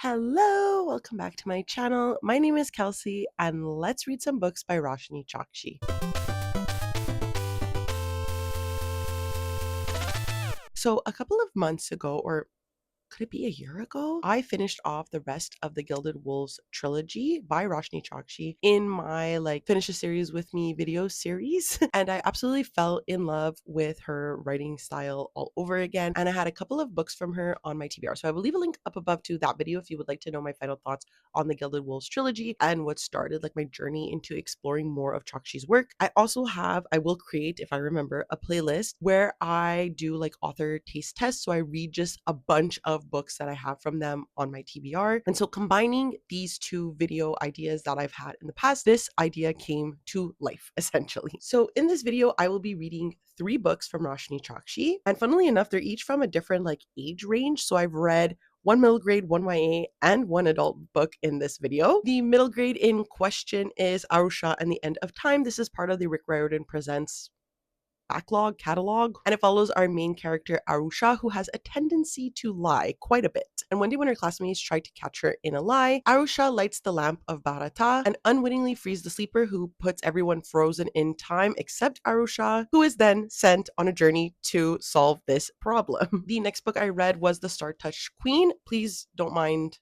Hello, welcome back to my channel. My name is Kelsey, and let's read some books by Roshani Chokshi. So, a couple of months ago, or could it be a year ago? I finished off the rest of the Gilded Wolves trilogy by Roshani Chokshi in my finish a series with me video series. And I absolutely fell in love with her writing style all over again. And I had a couple of books from her on my TBR. So I will leave a link up above to that video if you would like to know my final thoughts on the Gilded Wolves trilogy and what started my journey into exploring more of Chokshi's work. I will create, if I remember, a playlist where I do author taste tests. So I read just a bunch of books that I have from them on my TBR. And so combining these two video ideas that I've had in the past, this idea came to life essentially. So in this video, I will be reading 3 books from Roshani Chokshi. And funnily enough, they're each from a different age range. So I've read one middle grade, one YA, and one adult book in this video. The middle grade in question is Arusha and the End of Time. This is part of the Rick Riordan Presents catalog, and it follows our main character Arusha, who has a tendency to lie quite a bit. And one day when her classmates try to catch her in a lie, Arusha lights the lamp of Bharata and unwittingly frees the sleeper, who puts everyone frozen in time except Arusha, who is then sent on a journey to solve this problem. The next book I read was The Star-Touched Queen. Please don't mind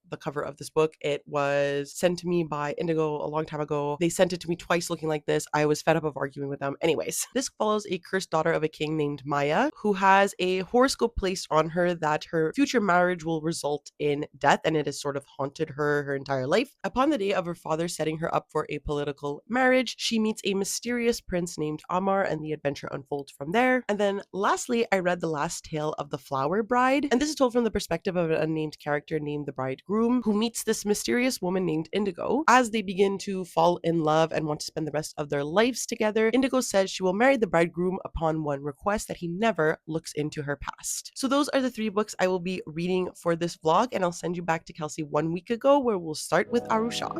the cover of this book. It was sent to me by Indigo a long time ago. They sent it to me twice looking like this. I was fed up of arguing with them. Anyways, this follows a cursed daughter of a king named Maya, who has a horoscope placed on her that her future marriage will result in death, and it has sort of haunted her entire life. Upon the day of her father setting her up for a political marriage, she meets a mysterious prince named Amar, and the adventure unfolds from there. And then lastly, I read The Last Tale of the Flower Bride, and this is told from the perspective of an unnamed character named the bridegroom, who meets this mysterious woman named Indigo. As they begin to fall in love and want to spend the rest of their lives together, Indigo says she will marry the bridegroom upon one request, that he never looks into her past. So those are the 3 books I will be reading for this vlog, and I'll send you back to Kelsey 1 week ago, where we'll start with Arusha.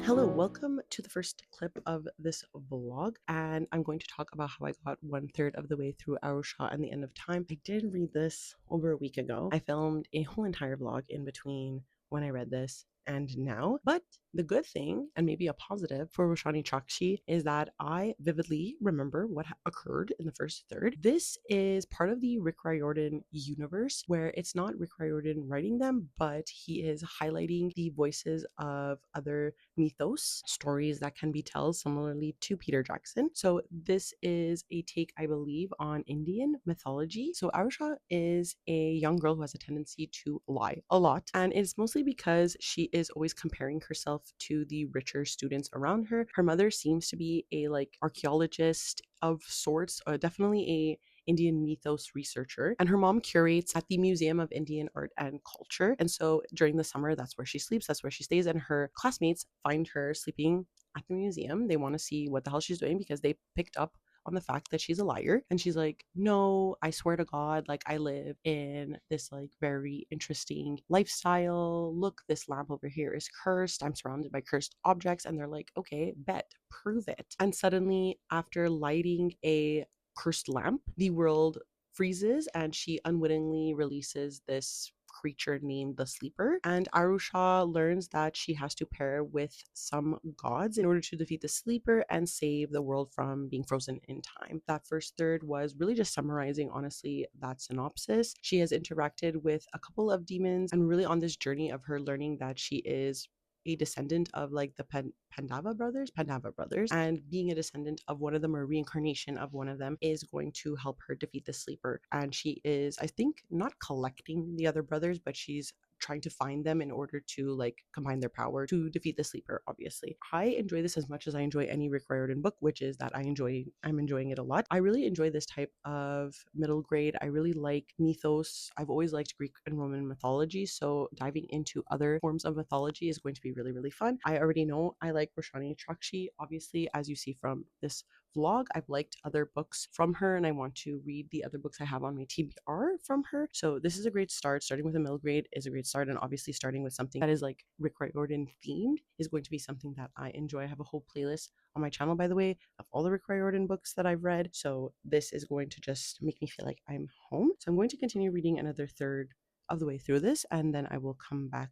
Hello, welcome to the first clip of this vlog, and I'm going to talk about how I got 1/3 of the way through Arusha and the End of Time. I did read this over a week ago. I filmed a whole entire vlog in between when I read this and now, but the good thing, and maybe a positive for Roshani Chokshi, is that I vividly remember what occurred in the first third. This is part of the Rick Riordan universe, where it's not Rick Riordan writing them, but he is highlighting the voices of other mythos stories that can be told similarly to Peter Jackson. So this is a take, I believe, on Indian mythology. So Arusha is a young girl who has a tendency to lie a lot, and it's mostly because she is always comparing herself to the richer students around her. Her mother seems to be a archaeologist of sorts, definitely a Indian mythos researcher, and her mom curates at the Museum of Indian Art and Culture. And so during the summer, that's where she sleeps, that's where she stays, and her classmates find her sleeping at the museum. They want to see what the hell she's doing because they picked up on the fact that she's a liar. And she's like, no, I swear to God, I live in this very interesting lifestyle. Look, this lamp over here is cursed. I'm surrounded by cursed objects. And they're like, okay, bet, prove it. And suddenly, after lighting a cursed lamp, the world freezes and she unwittingly releases this creature named the Sleeper, and Arusha learns that she has to pair with some gods in order to defeat the Sleeper and save the world from being frozen in time. That first third was really just summarizing, honestly, that synopsis. She has interacted with a couple of demons and really on this journey of her learning that she is a descendant of the Pandava brothers, and being a descendant of one of them, or a reincarnation of one of them, is going to help her defeat the Sleeper. And she is, I think, not collecting the other brothers, but she's trying to find them in order to combine their power to defeat the Sleeper. Obviously, I enjoy this as much as I enjoy any Rick Riordan book, which is that I'm enjoying it a lot. I really enjoy this type of middle grade. I really like mythos. I've always liked Greek and Roman mythology, so diving into other forms of mythology is going to be really, really fun. I already know I like Roshani Chokshi, obviously, as you see from this vlog. I've liked other books from her, and I want to read the other books I have on my TBR from her. So this is a great start. Starting with a middle grade is a great start, and obviously starting with something that is Rick Riordan themed is going to be something that I enjoy. I have a whole playlist on my channel, by the way, of all the Rick Riordan books that I've read. So this is going to just make me feel like I'm home. So I'm going to continue reading another third of the way through this, and then I will come back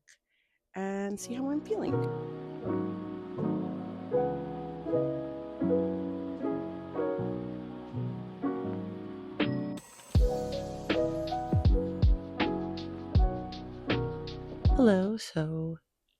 and see how I'm feeling. Hello, so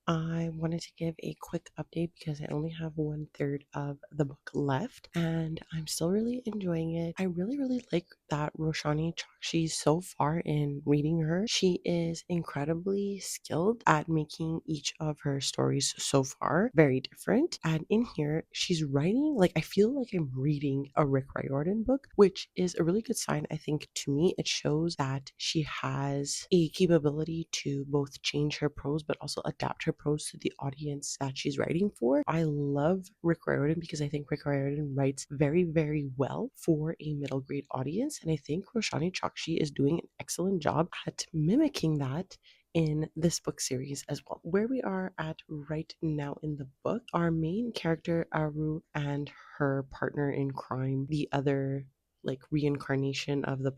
I wanted to give a quick update because I only have 1/3 of the book left and I'm still really enjoying it. I really like that Roshani Chokshi so far in reading her. She is incredibly skilled at making each of her stories so far very different. And in here, she's writing like I feel like I'm reading a Rick Riordan book, which is a really good sign. I think to me, it shows that she has a capability to both change her prose but also adapt her prose to the audience that she's writing for. I love Rick Riordan because I think Rick Riordan writes very well for a middle grade audience. And I think Roshani Chokshi is doing an excellent job at mimicking that in this book series as well. Where we are at right now in the book, our main character, Aru, and her partner in crime, the other like reincarnation of the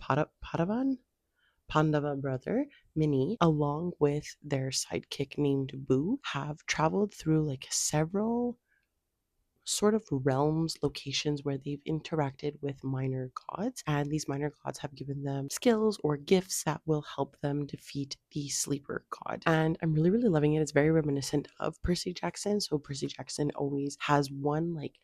Pandava brother, Minnie, along with their sidekick named Boo, have traveled through like several sort of realms, locations where they've interacted with minor gods, and these minor gods have given them skills or gifts that will help them defeat the sleeper god. And I'm really loving it. It's very reminiscent of Percy Jackson. So Percy Jackson always has one like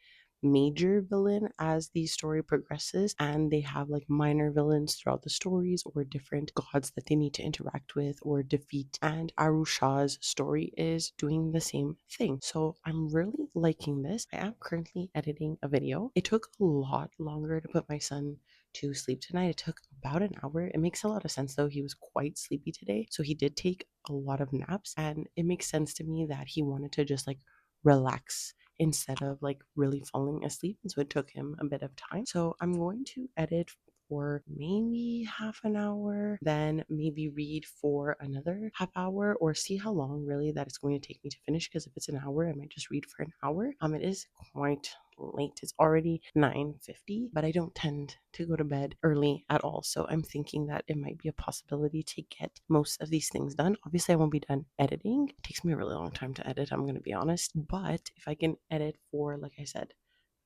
major villain as the story progresses, and they have like minor villains throughout the stories or different gods that they need to interact with or defeat. And Arusha's story is doing the same thing. So I'm really liking this. I am currently editing a video. It took a lot longer to put my son to sleep tonight. It took about an hour. It makes a lot of sense though. He was quite sleepy today. So he did take a lot of naps, and it makes sense to me that he wanted to just like relax instead of like really falling asleep. And so it took him a bit of time. So I'm going to edit for maybe half an hour, then maybe read for another half hour, or see how long really that it's going to take me to finish. Because if it's an hour, I might just read for an hour. It is quite late. It's already 9:50, but I don't tend to go to bed early at all. So I'm thinking that it might be a possibility to get most of these things done. Obviously, I won't be done editing. It takes me a really long time to edit, I'm going to be honest. But if I can edit for, like I said,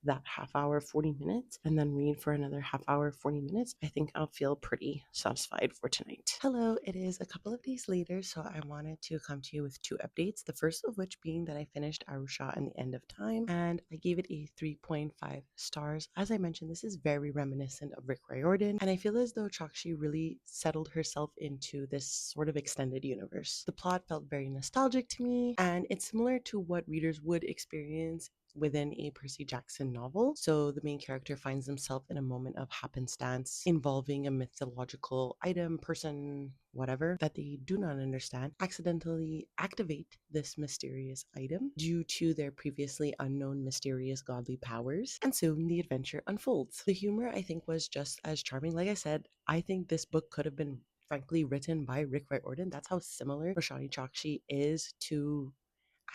that half hour, 40 minutes, and then read for another half hour, 40 minutes, I think I'll feel pretty satisfied for tonight. Hello, it is a couple of days later, so I wanted to come to you with two updates. The first of which being that I finished Arusha and the End of Time, and I gave it a 3.5 stars. As I mentioned, this is very reminiscent of Rick Riordan, and I feel as though Chokshi really settled herself into this sort of extended universe. The plot felt very nostalgic to me, and it's similar to what readers would experience within a Percy Jackson novel. So the main character finds himself in a moment of happenstance involving a mythological item, person, whatever, that they do not understand, accidentally activate this mysterious item due to their previously unknown mysterious godly powers, and soon the adventure unfolds. The humor, I think, was just as charming. Like I said, I think this book could have been frankly written by Rick Riordan. That's how similar Roshani Chokshi is to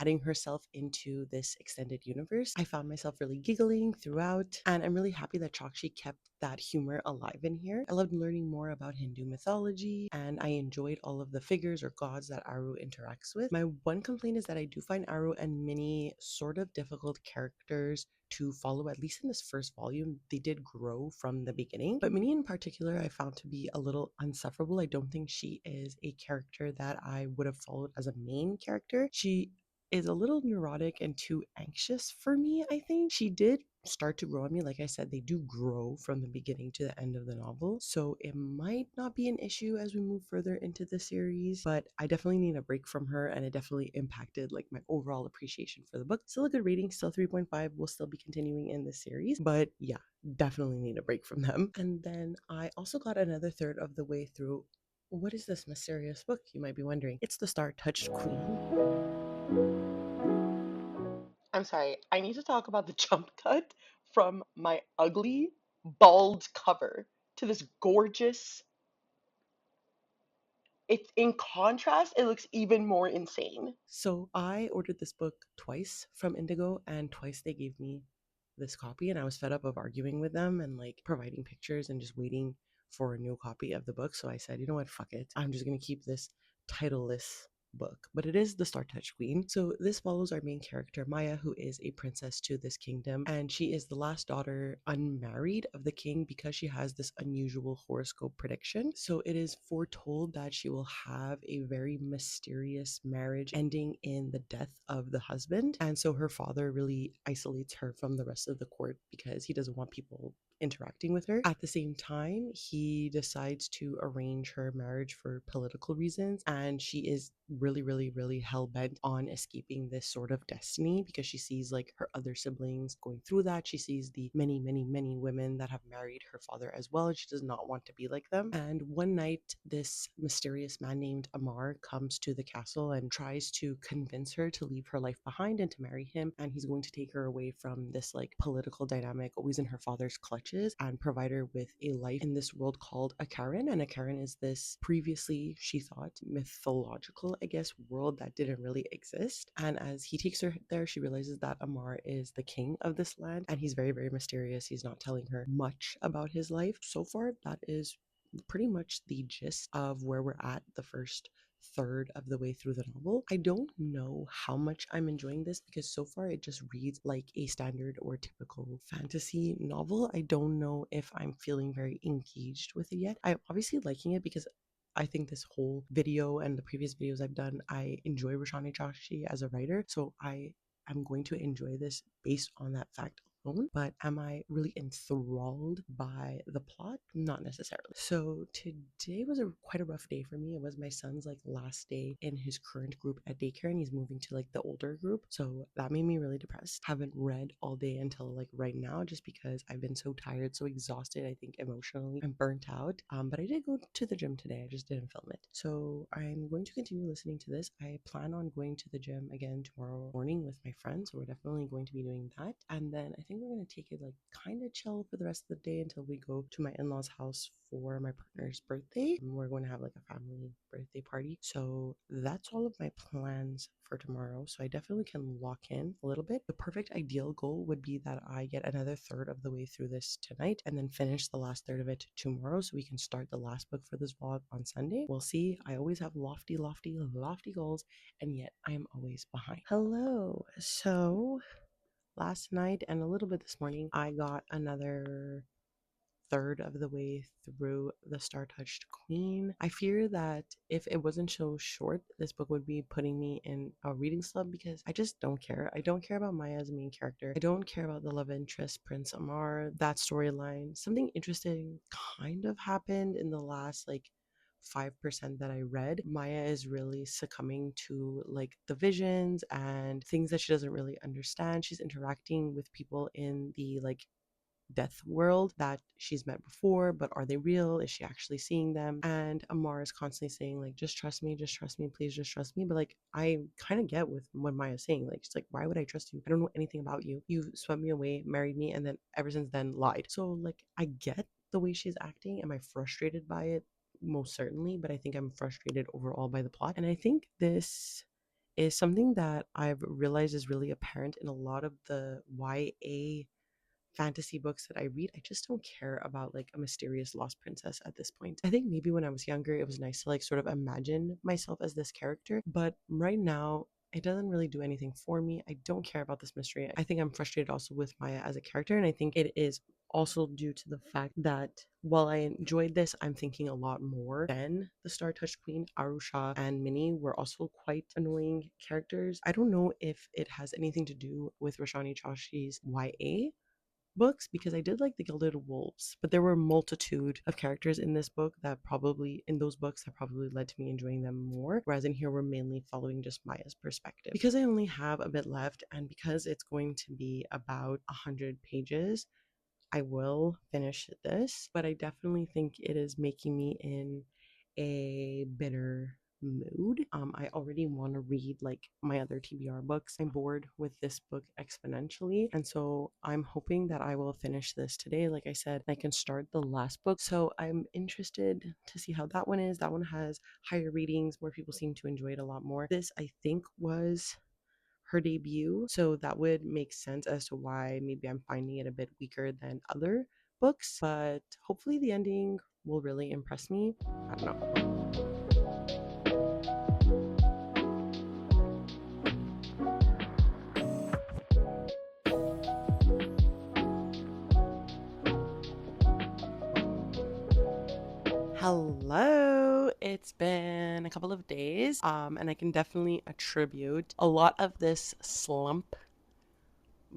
adding herself into this extended universe. I found myself really giggling throughout, and I'm really happy that Chokshi kept that humor alive in here. I loved learning more about Hindu mythology, and I enjoyed all of the figures or gods that Aru interacts with. My one complaint is that I do find Aru and Minnie sort of difficult characters to follow, at least in this first volume. They did grow from the beginning, but Minnie in particular I found to be a little unsufferable. I don't think she is a character that I would have followed as a main character. She is a little neurotic and too anxious for me, I think. She did start to grow on me. Like I said, they do grow from the beginning to the end of the novel. So it might not be an issue as we move further into the series, but I definitely need a break from her, and it definitely impacted like my overall appreciation for the book. Still a good reading, still 3.5. We'll still be continuing in this series, but yeah, definitely need a break from them. And then I also got another third of the way through. What is this mysterious book, you might be wondering? It's The Star Touched Queen. I'm sorry, I need to talk about the jump cut from my ugly, bald cover to this gorgeous. It's in contrast, it looks even more insane. So I ordered this book twice from Indigo, and twice they gave me this copy, and I was fed up of arguing with them and like providing pictures and just waiting for a new copy of the book. So I said, you know what, fuck it. I'm just going to keep this titleless book, but it is the Star Touch Queen. So this follows our main character Maya, who is a princess to this kingdom, and she is the last daughter unmarried of the king because she has this unusual horoscope prediction. So it is foretold that she will have a very mysterious marriage ending in the death of the husband, and so her father really isolates her from the rest of the court because he doesn't want people interacting with her. At the same time, he decides to arrange her marriage for political reasons, and she is really hell bent on escaping this sort of destiny because she sees like her other siblings going through that. She sees the many women that have married her father as well, and she does not want to be like them. And one night, this mysterious man named Amar comes to the castle and tries to convince her to leave her life behind and to marry him, and he's going to take her away from this like political dynamic always in her father's clutches and provide her with a life in this world called a Karen. And a Karen is this previously, she thought, mythological, I guess, world that didn't really exist. And as he takes her there, she realizes that Amar is the king of this land, and he's very mysterious. He's not telling her much about his life. So far, that is pretty much the gist of where we're at the first third of the way through the novel. I don't know how much I'm enjoying this because so far it just reads like a standard or typical fantasy novel. I don't know if I'm feeling very engaged with it yet. I'm obviously liking it because I think this whole video and the previous videos I've done, I enjoy roshani chokshi as a writer, so I am going to enjoy this based on that fact alone. But am I really enthralled by the plot? Not necessarily. So today was quite a rough day for me. It was my son's like last day in his current group at daycare, and he's moving to like the older group, so that made me really depressed. Haven't read all day until like right now just because I've been so tired, so exhausted. I think emotionally I'm burnt out. But I did go to the gym today. I just didn't film it. So I'm going to continue listening to this. I plan on going to the gym again tomorrow morning with my friends, so we're definitely going to be doing that. And then I think we're going to take it like kind of chill for the rest of the day until we go to my in-laws house for my partner's birthday. We're going to have like a family birthday party. So that's all of my plans for tomorrow. So I definitely can lock in a little bit. The perfect ideal goal would be that I get another third of the way through this tonight and then finish the last third of it tomorrow so we can start the last book for this vlog on Sunday. We'll see. I always have lofty goals, and yet I am always behind. Hello. So last night and a little bit this morning, I got another third of the way through the Star Touched Queen. I fear that if it wasn't so short, this book would be putting me in a reading slump because I just don't care. I don't care about Maya as a main character. I don't care about the love interest, Prince Amar, that storyline. Something interesting kind of happened in the last like 5% that I read. Maya is really succumbing to like the visions and things that she doesn't really understand. She's interacting with people in the like death world that she's met before, but are they real? Is she actually seeing them? And Amar is constantly saying like, just trust me, please just trust me. But like, I kind of get with what Maya's saying. Like, she's like, why would I trust you? I don't know anything about you. You swept me away, married me, and then ever since then lied. So like, I get the way she's acting. Am I frustrated by it? Most certainly, but I think I'm frustrated overall by the plot. And I think this is something that I've realized is really apparent in a lot of the YA fantasy books that I read. I just don't care about like a mysterious lost princess at this point. I think maybe when I was younger, it was nice to like sort of imagine myself as this character, but right now, it doesn't really do anything for me. I don't care about this mystery. I think I'm frustrated also with Maya as a character, and I think it is also due to the fact that while I enjoyed this, I'm thinking a lot more than the Star Touched Queen. Arusha and Minnie were also quite annoying characters. I don't know if it has anything to do with Roshani Choshi's YA books because I did like the Gilded Wolves, but there were a multitude of characters in this book that probably in those books that probably led to me enjoying them more, whereas in here we're mainly following just Maya's perspective. Because I only have a bit left and because it's going to be about 100 pages, I will finish this, but I definitely think it is making me in a bitter mood. I already want to read like my other TBR books. I'm bored with this book exponentially, and so I'm hoping that I will finish this today. Like I said, I can start the last book, so I'm interested to see how that one is. That one has higher ratings, more people seem to enjoy it a lot more. This I think was her debut, so that would make sense as to why maybe I'm finding it a bit weaker than other books, but hopefully the ending will really impress me. I don't know. Hello, it's been a couple of days, and I can definitely attribute a lot of this slump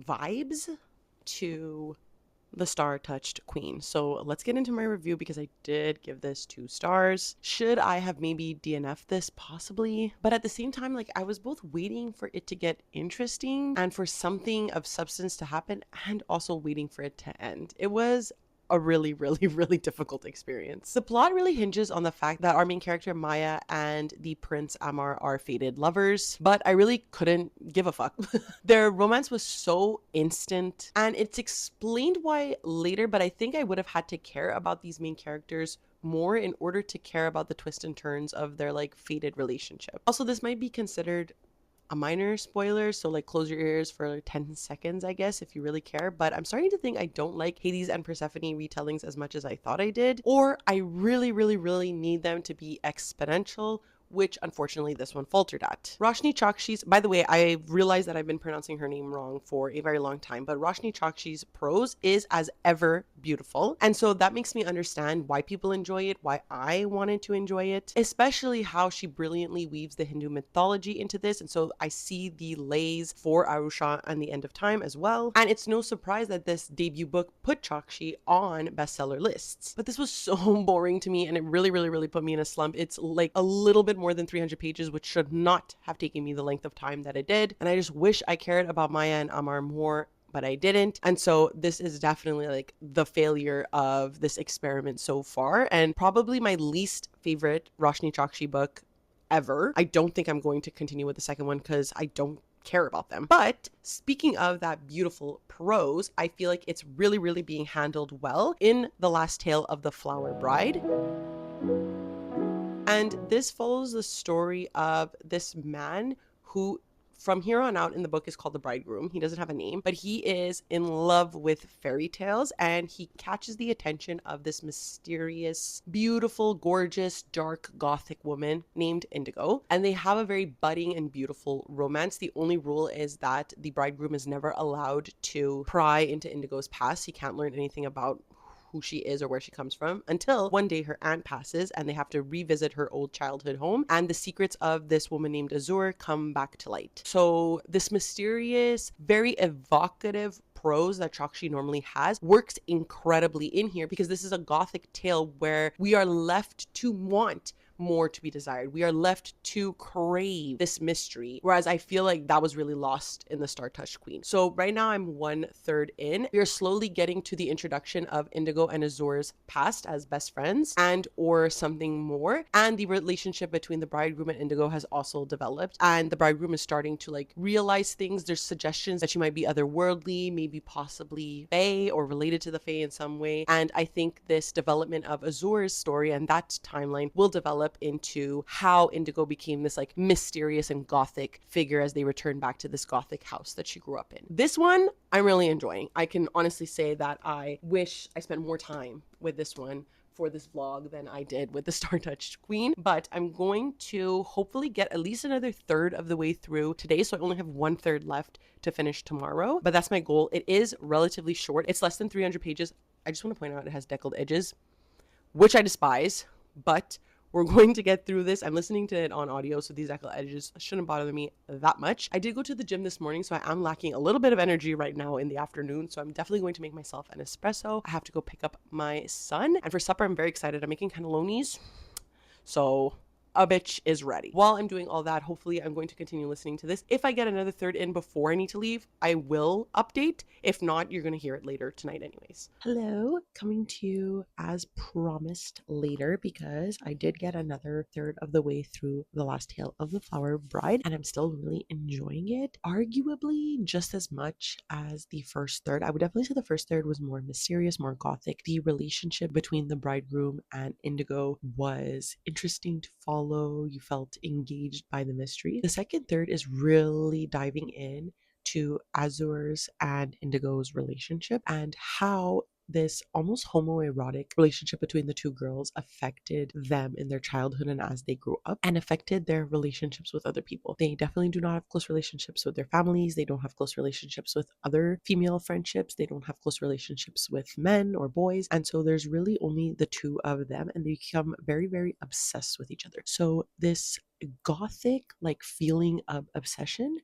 vibes to the Star Touched Queen. So let's get into my review because I did give this 2 stars. Should I have maybe DNF'd this? Possibly. But at the same time, like, I was both waiting for it to get interesting and for something of substance to happen and also waiting for it to end. It was a really, really, really difficult experience. The plot really hinges on the fact that our main character Maya and the Prince Amar are fated lovers, but I really couldn't give a fuck. Their romance was so instant, and it's explained why later, but I think I would have had to care about these main characters more in order to care about the twists and turns of their like fated relationship. Also, this might be considered a minor spoiler, so like close your ears for 10 seconds, I guess, if you really care. But I'm starting to think I don't like Hades and Persephone retellings as much as I thought I did, or I really, really, really need them to be exponential, which unfortunately this one faltered at. Roshani Chokshi's, by the way, I realized that I've been pronouncing her name wrong for a very long time, but Roshani Chokshi's prose is as ever beautiful. And so that makes me understand why people enjoy it, why I wanted to enjoy it, especially how she brilliantly weaves the Hindu mythology into this. And so I see the lays for Arusha and the End of Time as well. And it's no surprise that this debut book put Chokshi on bestseller lists. But this was so boring to me, and it really, really, really put me in a slump. It's like a little bit more than 300 pages, which should not have taken me the length of time that it did. And I just wish I cared about Maya and Amar more, but I didn't. And so this is definitely like the failure of this experiment so far, and probably my least favorite Roshani Chokshi book ever. I don't think I'm going to continue with the second one because I don't care about them. But speaking of that beautiful prose, I feel like it's really, really being handled well in The Last Tale of the Flower Bride. And this follows the story of this man who, from here on out in the book, is called the bridegroom. He doesn't have a name, but he is in love with fairy tales, and he catches the attention of this mysterious, beautiful, gorgeous, dark gothic woman named Indigo. And they have a very budding and beautiful romance. The only rule is that the bridegroom is never allowed to pry into Indigo's past. He can't learn anything about who she is or where she comes from until one day her aunt passes and they have to revisit her old childhood home, and the secrets of this woman named Azur come back to light. So this mysterious, very evocative prose that Chokshi normally has works incredibly in here, because this is a gothic tale where we are left to want more to be desired. We are left to crave this mystery, whereas I feel like that was really lost in the Star Touched Queen. So right now I'm 1/3 in. We are slowly getting to the introduction of Indigo and Azur's past as best friends and or something more, and the relationship between the bridegroom and Indigo has also developed, and the bridegroom is starting to like realize things. There's suggestions that she might be otherworldly, maybe possibly fae or related to the fae in some way, and I think this development of Azur's story and that timeline will develop into how Indigo became this like mysterious and gothic figure as they return back to this gothic house that she grew up in. This one I'm really enjoying. I can honestly say that I wish I spent more time with this one for this vlog than I did with the Star Touched Queen, but I'm going to hopefully get at least another third of the way through today, so I only have 1/3 left to finish tomorrow, but that's my goal. It is relatively short. It's less than 300 pages. I just want to point out it has deckled edges, which I despise, but we're going to get through this. I'm listening to it on audio, so these deckled edges shouldn't bother me that much. I did go to the gym this morning, so I am lacking a little bit of energy right now in the afternoon, so I'm definitely going to make myself an espresso. I have to go pick up my son, and for supper, I'm very excited. I'm making cannellonis, so a bitch is ready. While I'm doing all that, hopefully I'm going to continue listening to this. If I get another third in before I need to leave, I will update. If not, you're going to hear it later tonight anyways. Hello, coming to you as promised later, because I did get another third of the way through The Last Tale of the Flower Bride, and I'm still really enjoying it, arguably just as much as the first third. I would definitely say the first third was more mysterious, more gothic. The relationship between the bridegroom and Indigo was interesting to follow. You felt engaged by the mystery. The second third is really diving in to Azur's and Indigo's relationship and how this almost homoerotic relationship between the two girls affected them in their childhood and as they grew up, and affected their relationships with other people. They definitely do not have close relationships with their families. They don't have close relationships with other female friendships. They don't have close relationships with men or boys. And so there's really only the two of them, and they become very, very obsessed with each other. So this gothic like feeling of obsession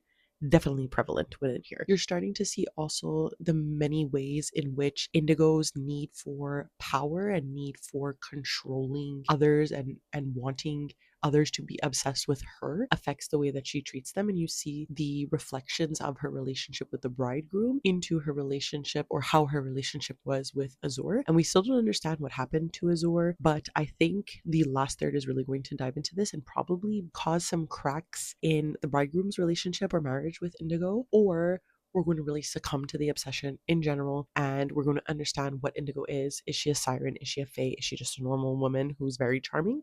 definitely prevalent within here. You're starting to see also the many ways in which Indigo's need for power and need for controlling others and wanting others to be obsessed with her affects the way that she treats them. And you see the reflections of her relationship with the bridegroom into her relationship, or how her relationship was with Azor. And we still don't understand what happened to Azor, but I think the last third is really going to dive into this and probably cause some cracks in the bridegroom's relationship or marriage with Indigo, or we're going to really succumb to the obsession in general, and we're going to understand what Indigo is. Is she a siren? Is she a fae? Is she just a normal woman who's very charming?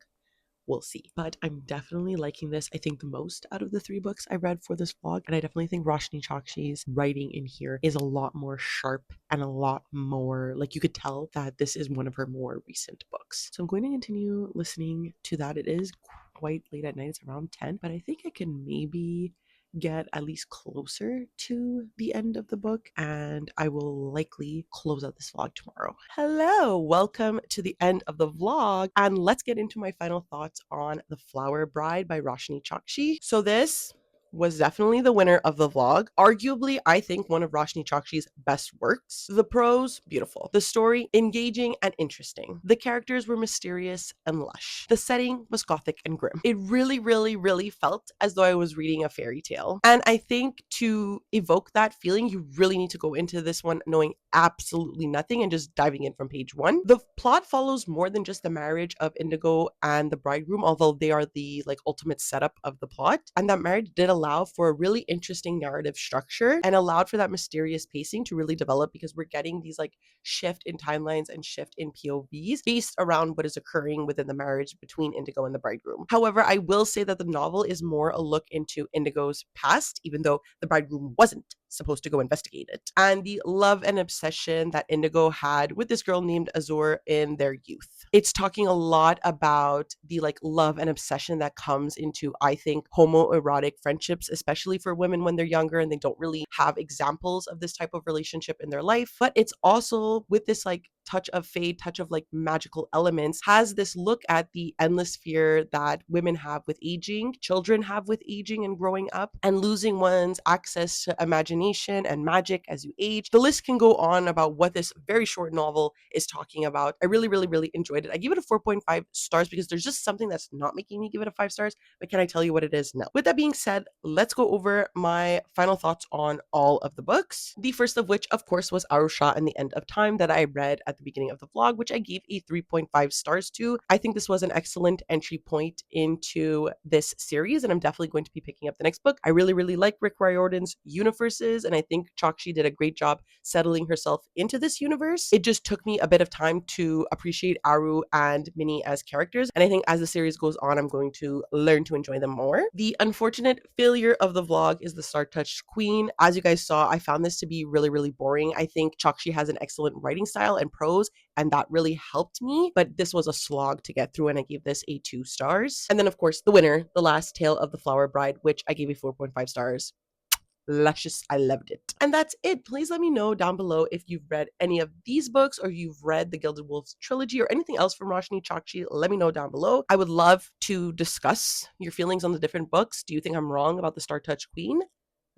We'll see. But I'm definitely liking this, I think, the most out of the 3 books I read for this vlog. And I definitely think Roshani Chokshi's writing in here is a lot more sharp and a lot more, like, you could tell that this is one of her more recent books. So I'm going to continue listening to that. It is quite late at night. It's around 10, but I think I can maybe get at least closer to the end of the book, and I will likely close out this vlog tomorrow. Hello, welcome to the end of the vlog, and let's get into my final thoughts on The Flower Bride by Roshani Chokshi. So this was definitely the winner of the vlog. Arguably, I think one of Roshani Chokshi's best works. The prose, beautiful. The story, engaging and interesting. The characters were mysterious and lush. The setting was gothic and grim. It really, really, really felt as though I was reading a fairy tale. And I think to evoke that feeling, you really need to go into this one knowing absolutely nothing and just diving in from page 1. The plot follows more than just the marriage of Indigo and the bridegroom, although they are the like ultimate setup of the plot. And that marriage did allow for a really interesting narrative structure and allowed for that mysterious pacing to really develop, because we're getting these like shift in timelines and shift in POVs based around what is occurring within the marriage between Indigo and the bridegroom. However, I will say that the novel is more a look into Indigo's past, even though the bridegroom wasn't supposed to go investigate it, and the love and obsession that Indigo had with this girl named Azor in their youth. It's talking a lot about the like love and obsession that comes into, I think, homoerotic friendships, especially for women when they're younger and they don't really have examples of this type of relationship in their life. But it's also with this like touch of fate, touch of like magical elements, has this look at the endless fear that women have with aging, children have with aging and growing up, and losing one's access to imagination and magic as you age. The list can go on about what this very short novel is talking about. I really, really, really enjoyed it. I give it a 4.5 stars because there's just something that's not making me give it a 5 stars, but can I tell you what it is? No. With that being said, let's go over my final thoughts on all of the books. The first of which, of course, was Arusha and the End of Time that I read at the beginning of the vlog, which I gave a 3.5 stars to. I think this was an excellent entry point into this series, and I'm definitely going to be picking up the next book. I really, really like Rick Riordan's universes, and I think Chokshi did a great job settling herself into this universe. It just took me a bit of time to appreciate Aru and Minnie as characters, and I think as the series goes on, I'm going to learn to enjoy them more. The unfortunate failure of the vlog is the Star-Touched Queen. As you guys saw, I found this to be really, really boring. I think Chokshi has an excellent writing style and prose, and that really helped me, but this was a slog to get through, and I gave this a 2 stars. And then, of course, the winner, The Last Tale of the Flower Bride, which I gave a 4.5 stars. Luscious, I loved it. And that's it. Please let me know down below if you've read any of these books, or you've read the Gilded Wolves trilogy, or anything else from Roshani Chokshi. Let me know down below. I would love to discuss your feelings on the different books. Do you think I'm wrong about the Star-Touched Queen?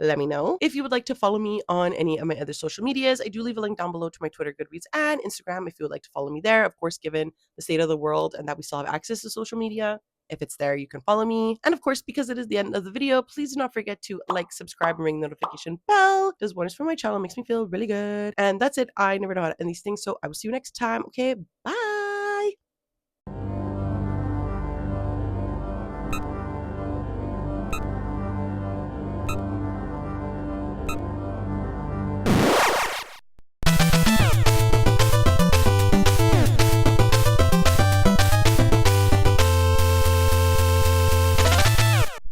Let me know. If you would like to follow me on any of my other social medias, I do leave a link down below to my Twitter, Goodreads, and Instagram if you would like to follow me there. Of course, given the state of the world and that we still have access to social media, if it's there, you can follow me. And of course, because it is the end of the video, please do not forget to like, subscribe, and ring the notification bell. Does wonders for my channel, makes me feel really good. And that's it. I never know how to end these things, so I will see you next time. Okay, bye.